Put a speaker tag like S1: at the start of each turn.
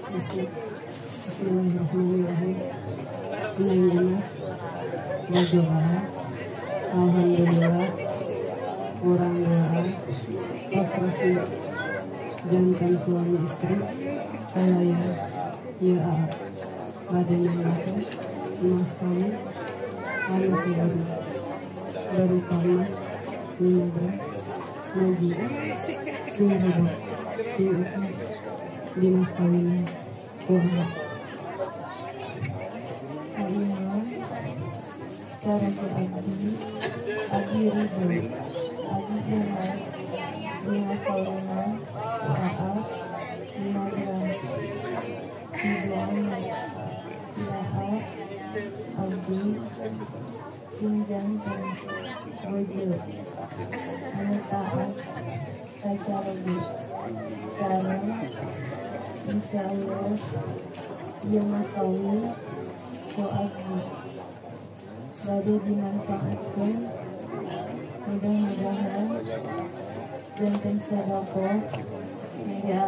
S1: Bismillahirrahmanirrahim. Neng Emas berdoa, alhamdulillah, kurang doa, pas resmi jantan suami istri, kalaya, ya badan laki, emas kawin, anu baru, berupa emas, minyak, nagi, singgung, singgung, di mas kawinan, kurang. Inilah cara berbagi, adi ridho, adi ikhlas, dimas kawinan, maaf, dimas ras, dijamin, maaf, abdi, sinjantan, wujud, anu taat, kaca lebih, sarang, insya Allah, dia mas kawin, abdi bade dimanfaatkan, mudah-mudahan jantan sedekah ya